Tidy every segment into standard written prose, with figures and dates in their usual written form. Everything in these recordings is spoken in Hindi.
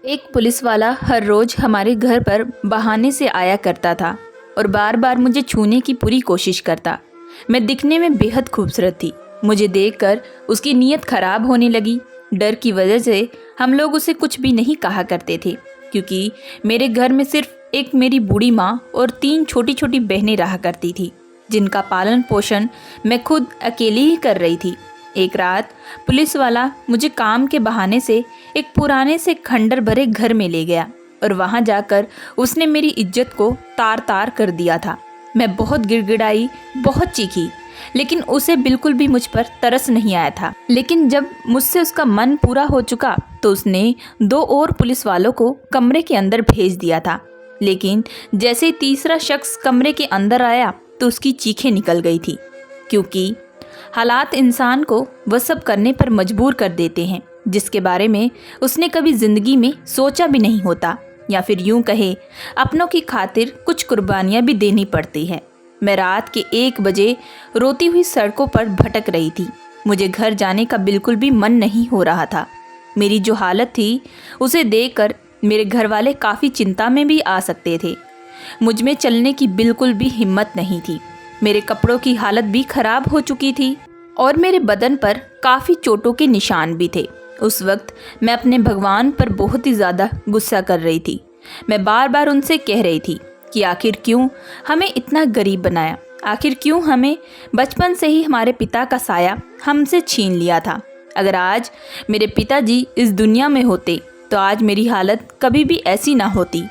एक पुलिस वाला हर रोज हमारे घर पर बहाने से आया करता था और बार बार मुझे छूने की पूरी कोशिश करता। मैं दिखने में बेहद खूबसूरत थी। मुझे देखकर उसकी नीयत खराब होने लगी। डर की वजह से हम लोग उसे कुछ भी नहीं कहा करते थे, क्योंकि मेरे घर में सिर्फ एक मेरी बूढ़ी माँ और 3 छोटी छोटी बहनें रहा करती थी, जिनका पालन पोषण मैं खुद अकेली ही कर रही थी। एक रात पुलिस वाला मुझे काम के बहाने से एक पुराने से खंडर भरे घर में ले गया और वहां जाकर उसने मेरी इज्जत को तार तार कर दिया था। मैं बहुत गिड़गिड़ाई, बहुत चीखी, लेकिन उसे बिल्कुल भी मुझ पर तरस नहीं आया था। लेकिन जब मुझसे उसका मन पूरा हो चुका तो उसने 2 और पुलिस वालों को कमरे के अंदर भेज दिया था। लेकिन जैसे ही तीसरा शख्स कमरे के अंदर आया तो उसकी चीखें निकल गई थी, क्योंकि हालात इंसान को वह सब करने पर मजबूर कर देते हैं जिसके बारे में उसने कभी जिंदगी में सोचा भी नहीं होता, या फिर यूं कहे अपनों की खातिर कुछ कुर्बानियां भी देनी पड़ती हैं। मैं रात के 1 बजे रोती हुई सड़कों पर भटक रही थी। मुझे घर जाने का बिल्कुल भी मन नहीं हो रहा था। मेरी जो हालत थी उसे देखकर मेरे घर वाले काफ़ी चिंता में भी आ सकते थे। मुझ में चलने की बिल्कुल भी हिम्मत नहीं थी। मेरे कपड़ों की हालत भी खराब हो चुकी थी और मेरे बदन पर काफ़ी चोटों के निशान भी थे। उस वक्त मैं अपने भगवान पर बहुत ही ज़्यादा गुस्सा कर रही थी। मैं बार बार उनसे कह रही थी कि आखिर क्यों हमें इतना गरीब बनाया, आखिर क्यों हमें बचपन से ही हमारे पिता का साया हमसे छीन लिया था। अगर आज मेरे पिताजी इस दुनिया में होते तो आज मेरी हालत कभी भी ऐसी ना होती।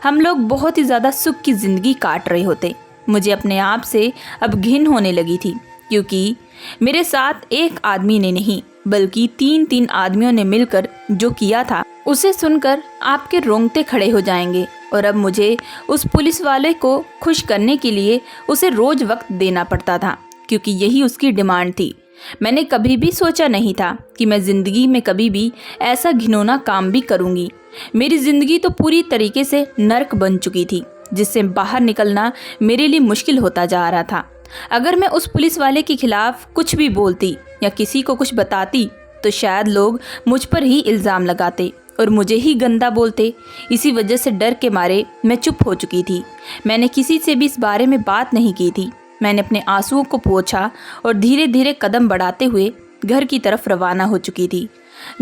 हम लोग बहुत ही ज़्यादा सुख की ज़िंदगी काट रहे होते। मुझे अपने आप से अब घिन होने लगी थी, क्योंकि मेरे साथ एक आदमी ने नहीं बल्कि 3 आदमियों ने मिलकर जो किया था उसे सुनकर आपके रोंगटे खड़े हो जाएंगे। और अब मुझे उस पुलिस वाले को खुश करने के लिए उसे रोज वक्त देना पड़ता था, क्योंकि यही उसकी डिमांड थी। मैंने कभी भी सोचा नहीं था कि मैं ज़िंदगी में कभी भी ऐसा घिनौना काम भी करूँगी। मेरी ज़िंदगी तो पूरी तरीके से नर्क बन चुकी थी, जिससे बाहर निकलना मेरे लिए मुश्किल होता जा रहा था। अगर मैं उस पुलिस वाले के खिलाफ कुछ भी बोलती या किसी को कुछ बताती तो शायद लोग मुझ पर ही इल्ज़ाम लगाते और मुझे ही गंदा बोलते। इसी वजह से डर के मारे मैं चुप हो चुकी थी। मैंने किसी से भी इस बारे में बात नहीं की थी। मैंने अपने आंसुओं को पोंछा और धीरे धीरे कदम बढ़ाते हुए घर की तरफ रवाना हो चुकी थी।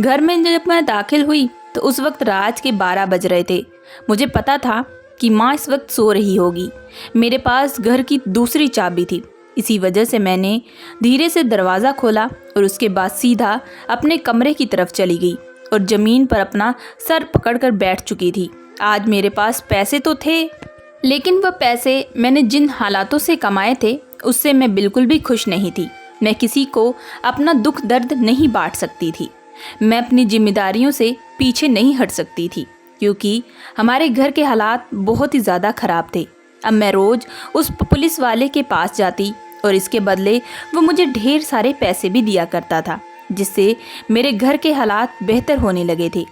घर में जब मैं दाखिल हुई तो उस वक्त रात के 12 बज रहे थे। मुझे पता था कि माँ इस वक्त सो रही होगी। मेरे पास घर की दूसरी चाबी थी। इसी वजह से मैंने धीरे से दरवाज़ा खोला और उसके बाद सीधा अपने कमरे की तरफ चली गई और ज़मीन पर अपना सर पकड़कर बैठ चुकी थी। आज मेरे पास पैसे तो थे, लेकिन वह पैसे मैंने जिन हालातों से कमाए थे उससे मैं बिल्कुल भी खुश नहीं थी। मैं किसी को अपना दुख दर्द नहीं बांट सकती थी। मैं अपनी जिम्मेदारियों से पीछे नहीं हट सकती थी, क्योंकि हमारे घर के हालात बहुत ही ज़्यादा ख़राब थे। अब मैं रोज़ उस पुलिस वाले के पास जाती और इसके बदले वो मुझे ढेर सारे पैसे भी दिया करता था, जिससे मेरे घर के हालात बेहतर होने लगे थे।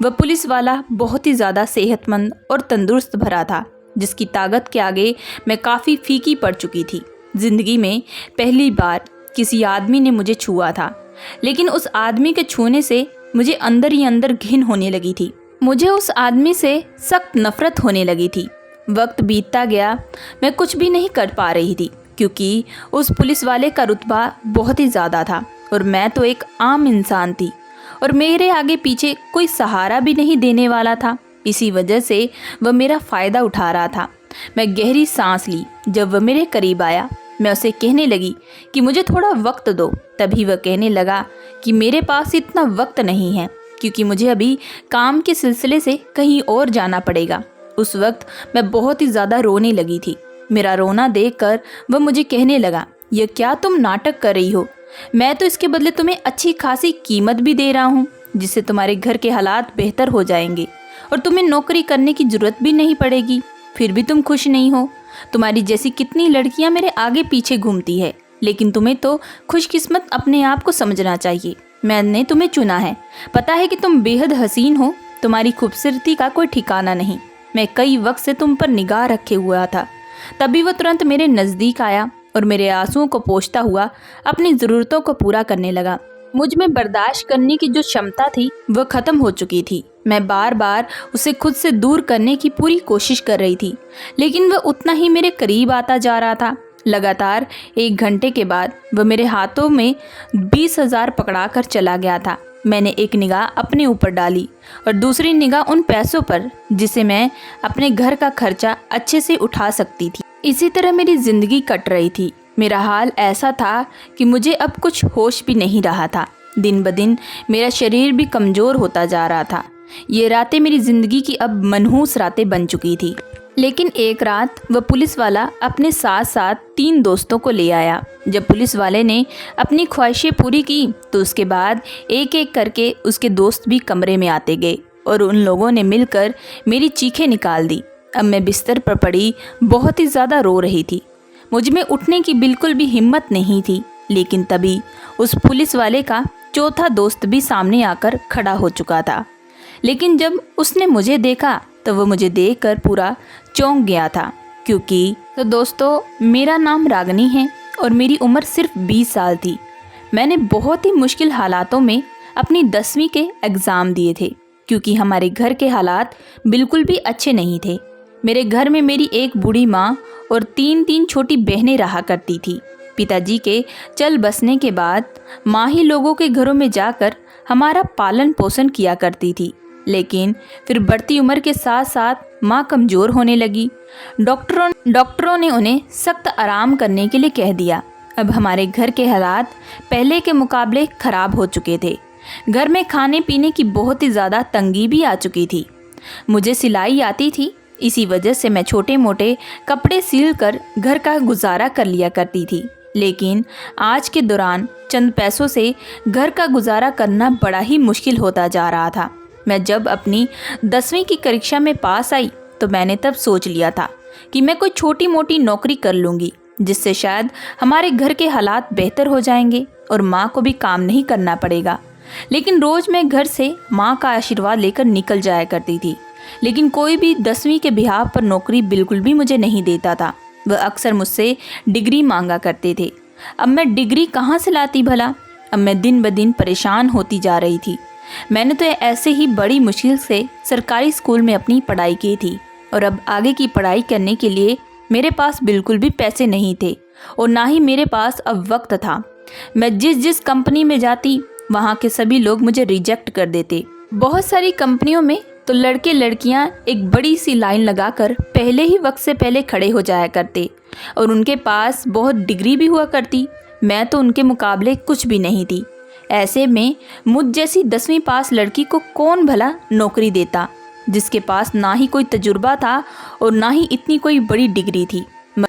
वह पुलिस वाला बहुत ही ज़्यादा सेहतमंद और तंदुरुस्त भरा था, जिसकी ताकत के आगे मैं काफ़ी फीकी पड़ चुकी थी। ज़िंदगी में पहली बार किसी आदमी ने मुझे छुआ था, लेकिन उस आदमी के छूने से मुझे अंदर ही अंदर घिन होने लगी थी। मुझे उस आदमी से सख्त नफरत होने लगी थी। वक्त बीतता गया, मैं कुछ भी नहीं कर पा रही थी, क्योंकि उस पुलिस वाले का रुतबा बहुत ही ज़्यादा था और मैं तो एक आम इंसान थी और मेरे आगे पीछे कोई सहारा भी नहीं देने वाला था। इसी वजह से वह मेरा फ़ायदा उठा रहा था। मैं गहरी सांस ली। जब वह मेरे करीब आया, मैं उसे कहने लगी कि मुझे थोड़ा वक्त दो। तभी वह कहने लगा कि मेरे पास इतना वक्त नहीं है, क्योंकि मुझे अभी काम के सिलसिले से कहीं और जाना पड़ेगा। उस वक्त मैं बहुत ही ज़्यादा रोने लगी थी। मेरा रोना देखकर वह मुझे कहने लगा, यह क्या तुम नाटक कर रही हो? मैं तो इसके बदले तुम्हें अच्छी खासी कीमत भी दे रहा हूँ, जिससे तुम्हारे घर के हालात बेहतर हो जाएंगे और तुम्हें नौकरी करने की ज़रूरत भी नहीं पड़ेगी। फिर भी तुम खुश नहीं हो। तुम्हारी जैसी कितनी लड़कियाँ मेरे आगे पीछे घूमती है, लेकिन तुम्हें तो खुशकिस्मत अपने आप को समझना चाहिए। मैंने तुम्हें चुना है। पता है कि तुम बेहद हसीन हो। तुम्हारी खूबसूरती का कोई ठिकाना नहीं। मैं कई वक्त से तुम पर निगाह रखे हुआ था। तभी वह तुरंत मेरे नज़दीक आया और मेरे आंसुओं को पोंछता हुआ अपनी ज़रूरतों को पूरा करने लगा। मुझ में बर्दाश्त करने की जो क्षमता थी वह ख़त्म हो चुकी थी। मैं बार बार उसे खुद से दूर करने की पूरी कोशिश कर रही थी, लेकिन वह उतना ही मेरे करीब आता जा रहा था। लगातार 1 घंटे के बाद वह मेरे हाथों में 20,000 पकड़ा कर चला गया था। मैंने एक निगाह अपने ऊपर डाली और दूसरी निगाह उन पैसों पर जिसे मैं अपने घर का खर्चा अच्छे से उठा सकती थी। इसी तरह मेरी जिंदगी कट रही थी। मेरा हाल ऐसा था कि मुझे अब कुछ होश भी नहीं रहा था। दिन ब दिन मेरा शरीर भी कमज़ोर होता जा रहा था। ये रातें मेरी ज़िंदगी की अब मनहूस रातें बन चुकी थी। लेकिन एक रात वह पुलिस वाला अपने साथ साथ 3 दोस्तों को ले आया। जब पुलिस वाले ने अपनी ख्वाहिशें पूरी की तो उसके बाद एक एक करके उसके दोस्त भी कमरे में आते गए और उन लोगों ने मिलकर मेरी चीखें निकाल दी। अब मैं बिस्तर पर पड़ी बहुत ही ज़्यादा रो रही थी। मुझ में उठने की बिल्कुल भी हिम्मत नहीं थी। लेकिन तभी उस पुलिस वाले का चौथा दोस्त भी सामने आकर खड़ा हो चुका था। लेकिन जब उसने मुझे देखा तो वह मुझे देखकर पूरा चौंक गया था, क्योंकि तो दोस्तों मेरा नाम रागनी है और मेरी उम्र सिर्फ 20 साल थी। मैंने बहुत ही मुश्किल हालातों में अपनी 10वीं के एग्ज़ाम दिए थे, क्योंकि हमारे घर के हालात बिल्कुल भी अच्छे नहीं थे। मेरे घर में मेरी एक बूढ़ी माँ और 3 छोटी बहनें रहा करती थी। पिताजी के चल बसने के बाद माँ ही लोगों के घरों में जाकर हमारा पालन पोषण किया करती थी। लेकिन फिर बढ़ती उम्र के साथ साथ माँ कमज़ोर होने लगी। डॉक्टरों ने उन्हें सख्त आराम करने के लिए कह दिया। अब हमारे घर के हालात पहले के मुकाबले ख़राब हो चुके थे। घर में खाने पीने की बहुत ही ज़्यादा तंगी भी आ चुकी थी। मुझे सिलाई आती थी, इसी वजह से मैं छोटे मोटे कपड़े सिल कर घर का गुजारा कर लिया करती थी। लेकिन आज के दौरान चंद पैसों से घर का गुजारा करना बड़ा ही मुश्किल होता जा रहा था। मैं जब अपनी 10वीं की परीक्षा में पास आई तो मैंने तब सोच लिया था कि मैं कोई छोटी मोटी नौकरी कर लूँगी, जिससे शायद हमारे घर के हालात बेहतर हो जाएंगे और माँ को भी काम नहीं करना पड़ेगा। लेकिन रोज़ मैं घर से माँ का आशीर्वाद लेकर निकल जाया करती थी, लेकिन कोई भी 10वीं के बिहाव पर नौकरी बिल्कुल भी मुझे नहीं देता था। वह अक्सर मुझसे डिग्री मांगा करते थे। अब मैं डिग्री कहाँ से लाती भला? अब मैं दिन ब दिन परेशान होती जा रही थी। मैंने तो ऐसे ही बड़ी मुश्किल से सरकारी स्कूल में अपनी पढ़ाई की थी और अब आगे की पढ़ाई करने के लिए मेरे पास बिल्कुल भी पैसे नहीं थे और ना ही मेरे पास अब वक्त था। मैं जिस कंपनी में जाती वहाँ के सभी लोग मुझे रिजेक्ट कर देते। बहुत सारी कंपनियों में तो लड़के लड़कियाँ एक बड़ी सी लाइन लगाकर पहले ही वक्त से पहले खड़े हो जाया करते और उनके पास बहुत डिग्री भी हुआ करती। मैं तो उनके मुकाबले कुछ भी नहीं थी। ऐसे में मुझ जैसी 10वीं पास लड़की को कौन भला नौकरी देता, जिसके पास ना ही कोई तजुर्बा था और ना ही इतनी कोई बड़ी डिग्री थी।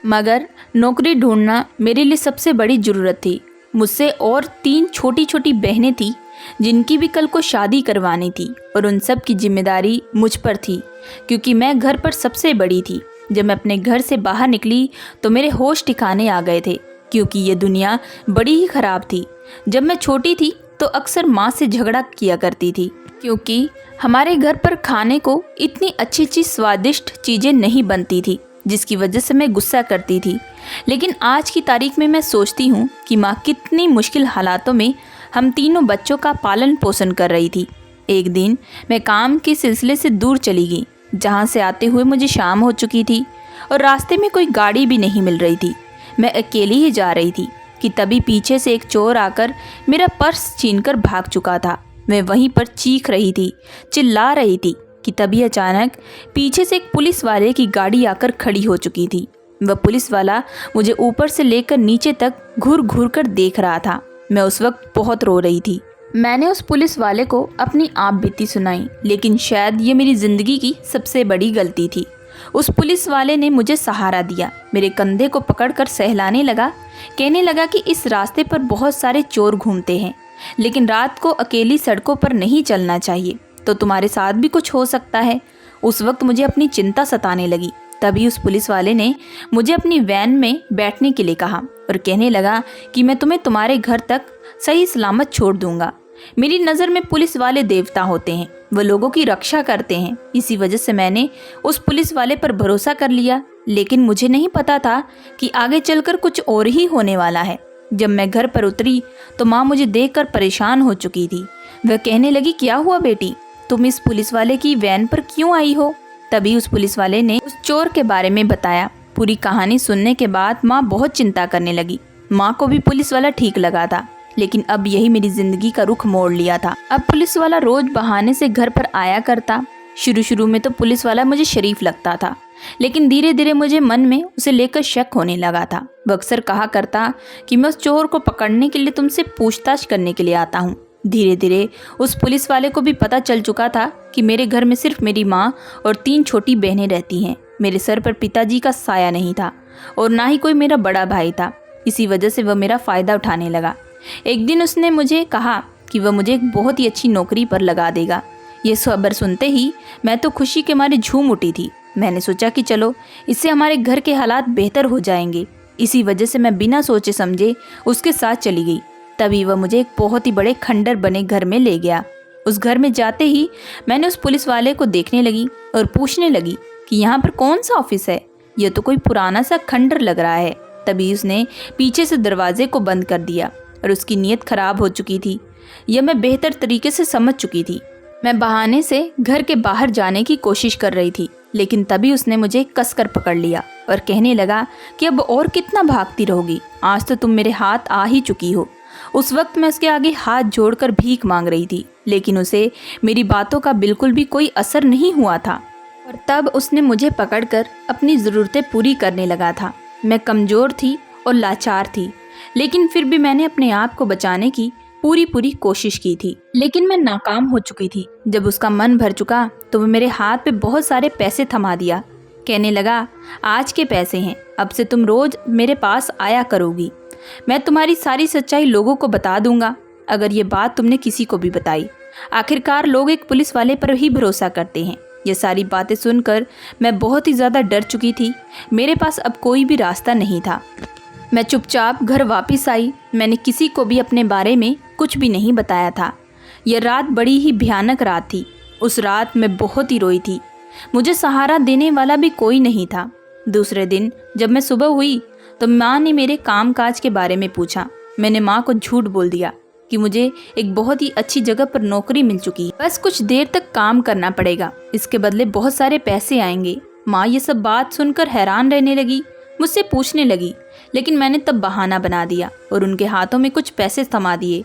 मगर नौकरी ढूंढना मेरे लिए सबसे बड़ी ज़रूरत थी। मुझसे और 3 छोटी छोटी बहनें थीं जिनकी भी कल को शादी करवानी थी और उन सब की जिम्मेदारी मुझ पर थी, क्योंकि मैं घर पर सबसे बड़ी थी। जब मैं अपने घर से बाहर निकली तो मेरे होश ठिकाने आ गए थे, क्योंकि ये दुनिया बड़ी ही ख़राब थी। जब मैं छोटी थी तो अक्सर माँ से झगड़ा किया करती थी, क्योंकि हमारे घर पर खाने को इतनी अच्छी स्वादिष्ट चीज़ें नहीं बनती थी, जिसकी वजह से मैं गुस्सा करती थी। लेकिन आज की तारीख में मैं सोचती हूँ कि माँ कितनी मुश्किल हालातों में हम तीनों बच्चों का पालन पोषण कर रही थी। एक दिन मैं काम के सिलसिले से दूर चली गई, जहाँ से आते हुए मुझे शाम हो चुकी थी और रास्ते में कोई गाड़ी भी नहीं मिल रही थी। मैं अकेली ही जा रही थी कि तभी पीछे से एक चोर आकर मेरा पर्स छीनकर भाग चुका था। मैं वहीं पर चीख रही थी, चिल्ला रही थी कि तभी अचानक पीछे से एक पुलिस वाले की गाड़ी आकर खड़ी हो चुकी थी। वह पुलिस वाला मुझे ऊपर से लेकर नीचे तक घूर घूर कर देख रहा था। मैं उस वक्त बहुत रो रही थी। मैंने उस पुलिस वाले को अपनी आप बीती सुनाई, लेकिन शायद ये मेरी ज़िंदगी की सबसे बड़ी गलती थी। उस पुलिस वाले ने मुझे सहारा दिया, मेरे कंधे को पकड़कर सहलाने लगा, कहने लगा कि इस रास्ते पर बहुत सारे चोर घूमते हैं, लेकिन रात को अकेली सड़कों पर नहीं चलना चाहिए, तो तुम्हारे साथ भी कुछ हो सकता है। उस वक्त मुझे अपनी चिंता सताने लगी। तभी उस पुलिस वाले ने मुझे अपनी वैन में बैठने के लिए कहा और कहने लगा कि मैं तुम्हें तुम्हारे घर तक सही सलामत छोड़ दूंगा। मेरी नज़र में पुलिस वाले देवता होते हैं, वह लोगों की रक्षा करते हैं। इसी वजह से मैंने उस पुलिस वाले पर भरोसा कर लिया, लेकिन मुझे नहीं पता था कि आगे चलकर कुछ और ही होने वाला है। जब मैं घर पर उतरी तो माँ मुझे देखकर परेशान हो चुकी थी। वह कहने लगी, क्या हुआ बेटी, तुम इस पुलिस वाले की वैन पर क्यों आई हो? तभी उस पुलिस वाले ने उस चोर के बारे में बताया। पूरी कहानी सुनने के बाद माँ बहुत चिंता करने लगी। माँ को भी पुलिस वाला ठीक लगा था, लेकिन अब यही मेरी जिंदगी का रुख मोड़ लिया था। अब पुलिस वाला रोज बहाने से घर पर आया करता। शुरू में तो पुलिस वाला मुझे शरीफ लगता था, लेकिन धीरे धीरे मुझे मन में उसे लेकर शक होने लगा था। वो अक्सर कहा करता कि मैं उस चोर को पकड़ने के लिए तुमसे पूछताछ करने के लिए आता हूँ। धीरे धीरे उस पुलिस वाले को भी पता चल चुका था कि मेरे घर में सिर्फ मेरी माँ और 3 छोटी बहनें रहती हैं। मेरे सर पर पिताजी का साया नहीं था और ना ही कोई मेरा बड़ा भाई था। इसी वजह से वह मेरा फ़ायदा उठाने लगा। एक दिन उसने मुझे कहा कि वह मुझे एक बहुत ही अच्छी नौकरी पर लगा देगा। ये खबर सुनते ही मैं तो खुशी के मारे झूम उठी थी। मैंने सोचा कि चलो, इससे हमारे घर के हालात बेहतर हो जाएंगे। इसी वजह से मैं बिना सोचे समझे उसके साथ चली गई। तभी वह मुझे एक बहुत ही बड़े खंडर बने घर में ले गया। उस घर में जाते ही मैंने उस पुलिस वाले को देखने लगी और पूछने लगी कि यहाँ पर कौन सा ऑफिस है? यह तो कोई पुराना सा खंडर लग रहा है। तभी उसने पीछे से दरवाजे को बंद कर दिया और उसकी नीयत खराब हो चुकी थी। यह मैं बेहतर तरीके से समझ चुकी थी। मैं बहाने से घर के बाहर जाने की कोशिश कर रही थी, लेकिन तभी उसने मुझे कसकर पकड़ लिया और कहने लगा कि अब और कितना भागती रहोगी? आज तो तुम मेरे हाथ आ ही चुकी हो। उस वक्त मैं उसके आगे हाथ जोड़कर भीख मांग रही थी, लेकिन उसे मेरी बातों का बिल्कुल भी कोई असर नहीं हुआ था और तब उसने मुझे पकड़कर अपनी ज़रूरतें पूरी करने लगा था। मैं कमज़ोर थी और लाचार थी, लेकिन फिर भी मैंने अपने आप को बचाने की पूरी कोशिश की थी, लेकिन मैं नाकाम हो चुकी थी। जब उसका मन भर चुका तो वह मेरे हाथ पे बहुत सारे पैसे थमा दिया। कहने लगा, आज के पैसे हैं, अब से तुम रोज़ मेरे पास आया करोगी। मैं तुम्हारी सारी सच्चाई लोगों को बता दूंगा, अगर ये बात तुमने किसी को भी बताई। आखिरकार लोग एक पुलिस वाले पर ही भरोसा करते हैं। ये सारी बातें सुनकर मैं बहुत ही ज़्यादा डर चुकी थी। मेरे पास अब कोई भी रास्ता नहीं था। मैं चुपचाप घर वापस आई। मैंने किसी को भी अपने बारे में कुछ भी नहीं बताया था। यह रात बड़ी ही भयानक रात थी। उस रात मैं बहुत ही रोई थी। मुझे सहारा देने वाला भी कोई नहीं था। दूसरे दिन जब मैं सुबह हुई तो माँ ने मेरे कामकाज के बारे में पूछा। मैंने माँ को झूठ बोल दिया कि मुझे एक बहुत ही अच्छी जगह पर नौकरी मिल चुकी है, बस कुछ देर तक काम करना पड़ेगा, इसके बदले बहुत सारे पैसे आएंगे। माँ ये सब बात सुनकर हैरान रहने लगी, मुझसे पूछने लगी, लेकिन मैंने तब बहाना बना दिया और उनके हाथों में कुछ पैसे थमा दिए।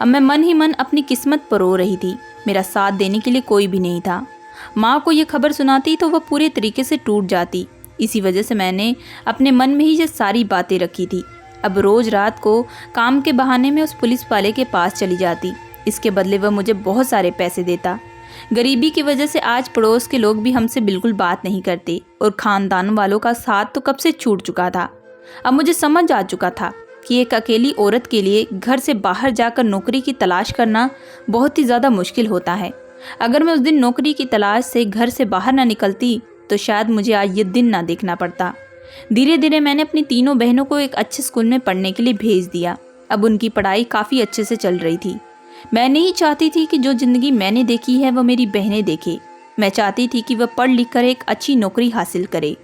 अब मैं मन ही मन अपनी किस्मत पर रो रही थी। मेरा साथ देने के लिए कोई भी नहीं था। माँ को ये खबर सुनाती तो वह पूरे तरीके से टूट जाती। इसी वजह से मैंने अपने मन में ही ये सारी बातें रखी थी। अब रोज़ रात को काम के बहाने में उस पुलिस वाले के पास चली जाती। इसके बदले वह मुझे बहुत सारे पैसे देता। गरीबी की वजह से आज पड़ोस के लोग भी हमसे बिल्कुल बात नहीं करते और ख़ानदान वालों का साथ तो कब से छूट चुका था। अब मुझे समझ आ चुका था कि एक अकेली औरत के लिए घर से बाहर जाकर नौकरी की तलाश करना बहुत ही ज़्यादा मुश्किल होता है। अगर मैं उस दिन नौकरी की तलाश से घर से बाहर ना निकलती तो शायद मुझे आज ये दिन ना देखना पड़ता। धीरे धीरे मैंने अपनी तीनों बहनों को एक अच्छे स्कूल में पढ़ने के लिए भेज दिया। अब उनकी पढ़ाई काफ़ी अच्छे से चल रही थी। मैं नहीं चाहती थी कि जो ज़िंदगी मैंने देखी है वह मेरी बहनें देखें। मैं चाहती थी कि वह पढ़ लिख कर एक अच्छी नौकरी हासिल करे।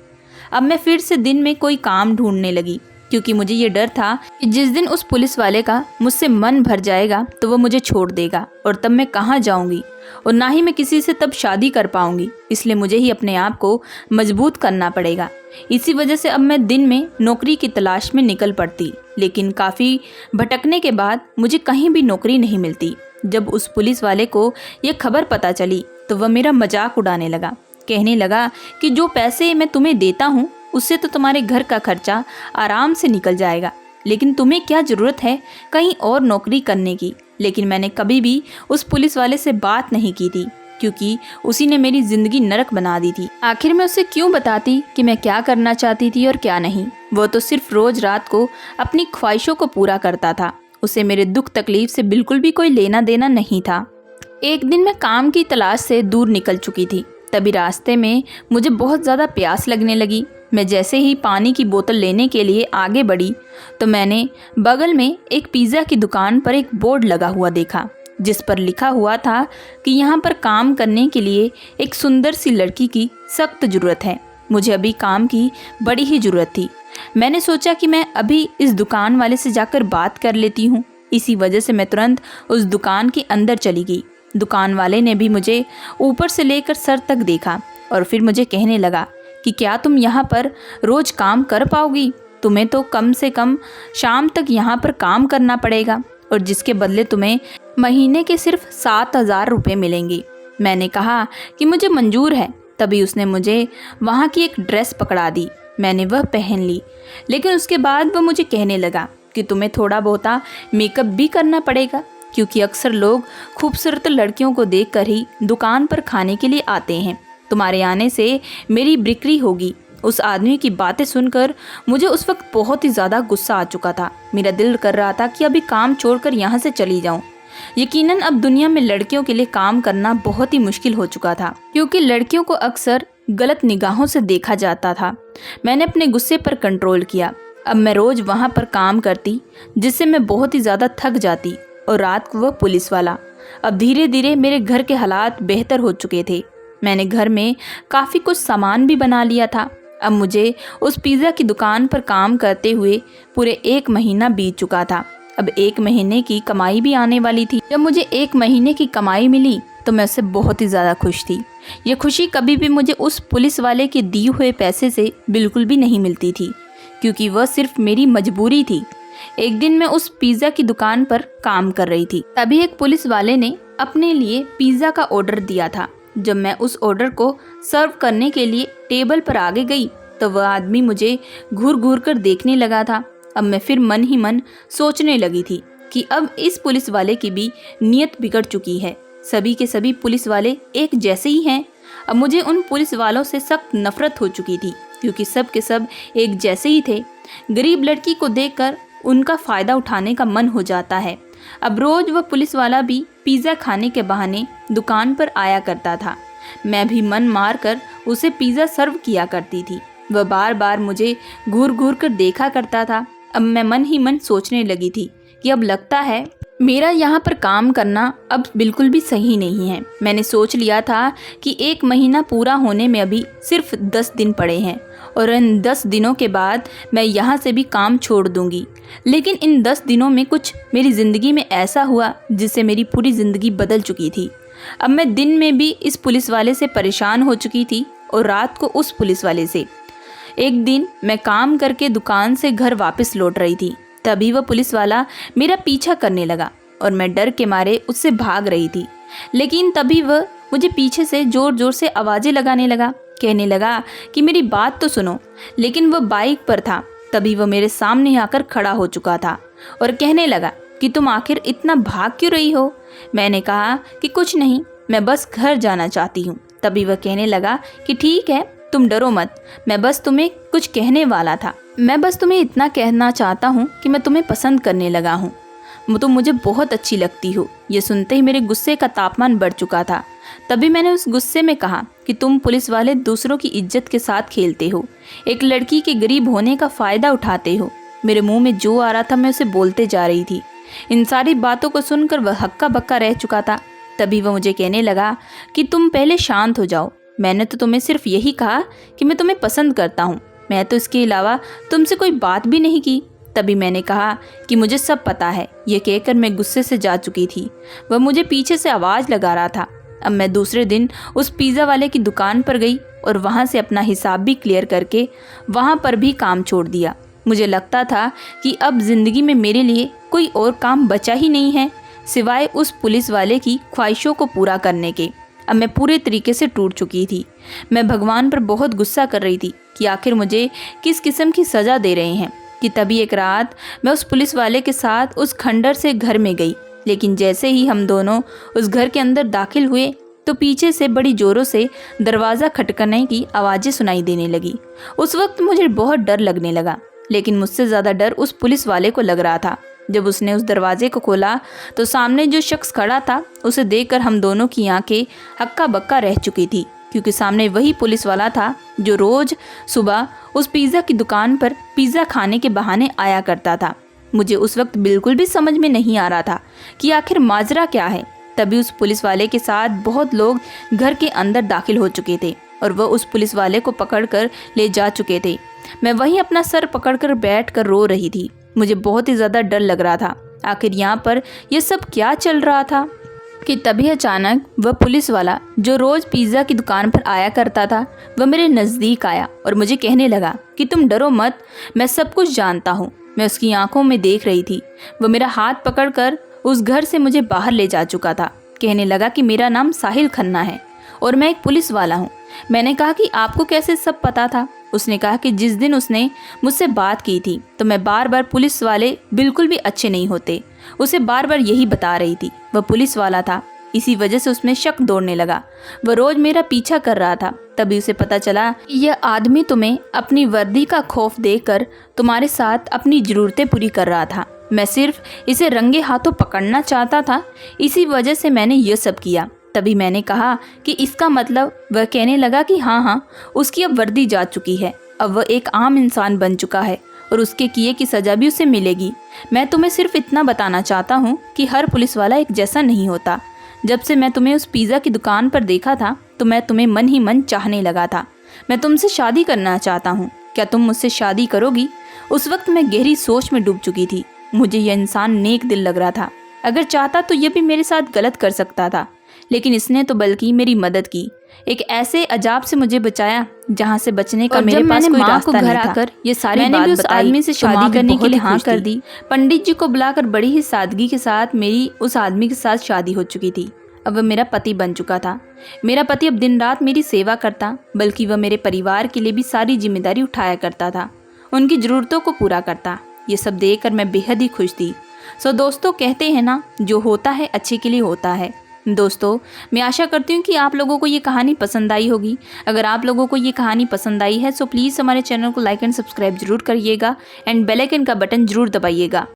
अब मैं फिर से दिन में कोई काम ढूंढने लगी, क्योंकि मुझे ये डर था कि जिस दिन उस पुलिस वाले का मुझसे मन भर जाएगा तो वह मुझे छोड़ देगा और तब मैं कहाँ जाऊँगी और ना ही मैं किसी से तब शादी कर पाऊँगी। इसलिए मुझे ही अपने आप को मजबूत करना पड़ेगा। इसी वजह से अब मैं दिन में नौकरी की तलाश में निकल पड़ती, लेकिन काफ़ी भटकने के बाद मुझे कहीं भी नौकरी नहीं मिलती। जब उस पुलिस वाले को ये खबर पता चली तो वह मेरा मजाक उड़ाने लगा। कहने लगा कि जो पैसे मैं तुम्हें देता हूँ उससे तो तुम्हारे घर का खर्चा आराम से निकल जाएगा, लेकिन तुम्हें क्या ज़रूरत है कहीं और नौकरी करने की। लेकिन मैंने कभी भी उस पुलिस वाले से बात नहीं की थी, क्योंकि उसी ने मेरी ज़िंदगी नरक बना दी थी। आखिर मैं उसे क्यों बताती कि मैं क्या करना चाहती थी और क्या नहीं। वो तो सिर्फ रोज़ रात को अपनी ख्वाहिशों को पूरा करता था। उसे मेरे दुख तकलीफ से बिल्कुल भी कोई लेना देना नहीं था। एक दिन मैं काम की तलाश से दूर निकल चुकी थी। तभी रास्ते में मुझे बहुत ज़्यादा प्यास लगने लगी। मैं जैसे ही पानी की बोतल लेने के लिए आगे बढ़ी तो मैंने बगल में एक पिज़्ज़ा की दुकान पर एक बोर्ड लगा हुआ देखा, जिस पर लिखा हुआ था कि यहाँ पर काम करने के लिए एक सुंदर सी लड़की की सख्त ज़रूरत है। मुझे अभी काम की बड़ी ही ज़रूरत थी। मैंने सोचा कि मैं अभी इस दुकान वाले से जाकर बात कर लेती हूँ। इसी वजह से मैं तुरंत उस दुकान के अंदर चली गई। दुकान वाले ने भी मुझे ऊपर से लेकर सर तक देखा और फिर मुझे कहने लगा कि क्या तुम यहाँ पर रोज़ काम कर पाओगी? तुम्हें तो कम से कम शाम तक यहाँ पर काम करना पड़ेगा और जिसके बदले तुम्हें महीने के सिर्फ 7,000 रुपये मिलेंगे। मैंने कहा कि मुझे मंजूर है। तभी उसने मुझे वहाँ की एक ड्रेस पकड़ा दी। मैंने वह पहन ली, लेकिन उसके बाद वह मुझे कहने लगा कि तुम्हें थोड़ा बहुता मेकअप भी करना पड़ेगा, क्योंकि अक्सर लोग खूबसूरत लड़कियों को देखकर ही दुकान पर खाने के लिए आते हैं। तुम्हारे आने से मेरी बिक्री होगी। उस आदमी की बातें सुनकर मुझे उस वक्त बहुत ही ज़्यादा गुस्सा आ चुका था। मेरा दिल कर रहा था कि अभी काम छोड़कर यहाँ से चली जाऊँ। यकीनन अब दुनिया में लड़कियों के लिए काम करना बहुत ही मुश्किल हो चुका था, क्योंकि लड़कियों को अक्सर गलत निगाहों से देखा जाता था। मैंने अपने गुस्से पर कंट्रोल किया। अब मैं रोज़ वहाँ पर काम करती, जिससे मैं बहुत ही ज़्यादा थक जाती। और रात को वह पुलिस वाला। अब धीरे धीरे मेरे घर के हालात बेहतर हो चुके थे। मैंने घर में काफ़ी कुछ सामान भी बना लिया था। अब मुझे उस पिज़्ज़ा की दुकान पर काम करते हुए पूरे 1 महीना बीत चुका था। अब 1 महीने की कमाई भी आने वाली थी। जब मुझे 1 महीने की कमाई मिली तो मैं उससे बहुत ही ज़्यादा खुश थी। ये खुशी कभी भी मुझे उस पुलिस वाले के दिए हुए पैसे से बिल्कुल भी नहीं मिलती थी, क्योंकि वह सिर्फ मेरी मजबूरी थी। एक दिन मैं उस पिज़्ज़ा की दुकान पर काम कर रही थी। तभी एक पुलिस वाले ने अपने लिए पिज़्ज़ा का ऑर्डर दिया था। जब मैं उस ऑर्डर को सर्व करने के लिए टेबल पर आगे गई तो वह आदमी मुझे घूर घूर कर देखने लगा था। अब मैं फिर मन ही मन सोचने लगी थी कि अब इस पुलिस वाले की भी नीयत बिगड़ चुकी है। सभी के सभी पुलिस वाले एक जैसे ही हैं। अब मुझे उन पुलिस वालों से सख्त नफरत हो चुकी थी, क्योंकि सब के सब एक जैसे ही थे। गरीब लड़की को देखकर उनका फ़ायदा उठाने का मन हो जाता है। अब रोज़ वह पुलिस वाला भी पिज़्ज़ा खाने के बहाने दुकान पर आया करता था। मैं भी मन मार कर उसे पिज़्ज़ा सर्व किया करती थी। वह बार बार मुझे घूर घूर कर देखा करता था। अब मैं मन ही मन सोचने लगी थी कि अब लगता है मेरा यहाँ पर काम करना अब बिल्कुल भी सही नहीं है। मैंने सोच लिया था कि 1 महीना पूरा होने में अभी सिर्फ 10 दिन पड़े हैं और इन 10 दिनों के बाद मैं यहाँ से भी काम छोड़ दूँगी। लेकिन इन 10 दिनों में कुछ मेरी ज़िंदगी में ऐसा हुआ जिससे मेरी पूरी ज़िंदगी बदल चुकी थी। अब मैं दिन में भी इस पुलिस वाले से परेशान हो चुकी थी और रात को उस पुलिस वाले से। एक दिन मैं काम करके दुकान से घर वापस लौट रही थी। तभी वह पुलिस वाला मेरा पीछा करने लगा और मैं डर के मारे उससे भाग रही थी। लेकिन तभी वह मुझे पीछे से ज़ोर ज़ोर से आवाज़ें लगाने लगा, कहने लगा कि मेरी बात तो सुनो। लेकिन वह बाइक पर था। तभी वह मेरे सामने आकर खड़ा हो चुका था और कहने लगा कि तुम आखिर इतना भाग क्यों रही हो? मैंने कहा कि कुछ नहीं, मैं बस घर जाना चाहती हूँ। तभी वह कहने लगा कि ठीक है, तुम डरो मत, मैं बस तुम्हें कुछ कहने वाला था। मैं बस तुम्हें इतना कहना चाहता हूँ कि मैं तुम्हें पसंद करने लगा हूँ। तुम मुझे बहुत अच्छी लगती हो। ये सुनते ही मेरे गुस्से का तापमान बढ़ चुका था। तभी मैंने उस गुस्से में कहा कि तुम पुलिस वाले दूसरों की इज्जत के साथ खेलते हो, एक लड़की के गरीब होने का फ़ायदा उठाते हो। मेरे मुंह में जो आ रहा था मैं उसे बोलते जा रही थी। इन सारी बातों को सुनकर वह हक्का बक्का रह चुका था। तभी वह मुझे कहने लगा कि तुम पहले शांत हो जाओ। मैंने तो तुम्हें सिर्फ यही कहा कि मैं तुम्हें पसंद करता हूँ। मैं तो इसके अलावा तुमसे कोई बात भी नहीं की। तभी मैंने कहा कि मुझे सब पता है। ये कहकर मैं गुस्से से जा चुकी थी। वह मुझे पीछे से आवाज़ लगा रहा था। अब मैं दूसरे दिन उस पिज़्ज़ा वाले की दुकान पर गई और वहाँ से अपना हिसाब भी क्लियर करके वहाँ पर भी काम छोड़ दिया। मुझे लगता था कि अब ज़िंदगी में मेरे लिए कोई और काम बचा ही नहीं है सिवाय उस पुलिस वाले की ख्वाहिशों को पूरा करने के। अब मैं पूरे तरीके से टूट चुकी थी। मैं भगवान पर बहुत गुस्सा कर रही थी कि आखिर मुझे किस किस्म की सज़ा दे रहे हैं। कि तभी एक रात मैं उस पुलिस वाले के साथ उस खंडर से घर में गई। लेकिन जैसे ही हम दोनों उस घर के अंदर दाखिल हुए तो पीछे से बड़ी ज़ोरों से दरवाज़ा खटखटाने की आवाज़ें सुनाई देने लगी। उस वक्त मुझे बहुत डर लगने लगा, लेकिन मुझसे ज़्यादा डर उस पुलिस वाले को लग रहा था। जब उसने उस दरवाजे को खोला तो सामने जो शख्स खड़ा था उसे देखकर हम दोनों की आंखें हक्का बक्का रह चुकी थी, क्योंकि सामने वही पुलिस वाला था जो रोज़ सुबह उस पिज़्ज़ा की दुकान पर पिज़्ज़ा खाने के बहाने आया करता था। मुझे उस वक्त बिल्कुल भी समझ में नहीं आ रहा था कि आखिर माजरा क्या है। तभी उस पुलिस वाले के साथ बहुत लोग घर के अंदर दाखिल हो चुके थे और वह उस पुलिस वाले को पकड़कर ले जा चुके थे। मैं वहीं अपना सर पकड़कर बैठकर रो रही थी। मुझे बहुत ही ज़्यादा डर लग रहा था। आखिर यहाँ पर यह सब क्या चल रहा था? कि तभी अचानक वह पुलिस वाला जो रोज़ पिज़्ज़ा की दुकान पर आया करता था, वह मेरे नज़दीक आया और मुझे कहने लगा कि तुम डरो मत, मैं सब कुछ जानता हूँ। मैं उसकी आंखों में देख रही थी। वह मेरा हाथ पकड़कर उस घर से मुझे बाहर ले जा चुका था। कहने लगा कि मेरा नाम साहिल खन्ना है और मैं एक पुलिस वाला हूँ। मैंने कहा कि आपको कैसे सब पता था? उसने कहा कि जिस दिन उसने मुझसे बात की थी तो मैं बार बार पुलिस वाले बिल्कुल भी अच्छे नहीं होते, उसे बार बार यही बता रही थी। वह पुलिस वाला था, इसी वजह से उसमें शक दौड़ने लगा। वह रोज़ मेरा पीछा कर रहा था। तभी उसे पता चला कि यह आदमी तुम्हें अपनी वर्दी का खौफ देकर तुम्हारे साथ अपनी ज़रूरतें पूरी कर रहा था। मैं सिर्फ इसे रंगे हाथों पकड़ना चाहता था, इसी वजह से मैंने यह सब किया। तभी मैंने कहा कि इसका मतलब? वह कहने लगा कि हाँ, उसकी अब वर्दी जा चुकी है, अब वह एक आम इंसान बन चुका है और उसके किए की सज़ा भी उसे मिलेगी। मैं तुम्हें सिर्फ इतना बताना चाहता हूँ कि हर पुलिस वाला एक जैसा नहीं होता। जब से मैं तुम्हें उस पिज़्ज़ा की दुकान पर देखा था तो मैं तुम्हें मन ही मन चाहने लगा था। मैं तुमसे शादी करना चाहता हूँ, क्या तुम मुझसे शादी करोगी? उस वक्त मैं गहरी सोच में डूब चुकी थी। मुझे यह इंसान नेक दिल लग रहा था। अगर चाहता तो यह भी मेरे साथ गलत कर सकता था, लेकिन इसने तो बल्कि मेरी मदद की, एक ऐसे अजाब से मुझे बचाया जहाँ से बचने का मेरे पास कोई रास्ता नहीं था। ये सारी बात उस आदमी से शादी करने के लिए हाँ कर दी। पंडित जी को बुलाकर बड़ी ही सादगी के साथ मेरी उस आदमी के साथ शादी हो चुकी थी। अब वह मेरा पति बन चुका था। मेरा पति अब दिन रात मेरी सेवा करता, बल्कि वह मेरे परिवार के लिए भी सारी जिम्मेदारी उठाया करता था, उनकी ज़रूरतों को पूरा करता। ये सब देखकर मैं बेहद ही खुश थी। सो दोस्तों, कहते हैं ना, जो होता है अच्छे के लिए होता है। दोस्तों, मैं आशा करती हूँ कि आप लोगों को ये कहानी पसंद आई होगी। अगर आप लोगों को ये कहानी पसंद आई है तो प्लीज़ हमारे चैनल को लाइक एंड सब्सक्राइब जरूर करिएगा एंड बेल आइकन का बटन जरूर दबाइएगा।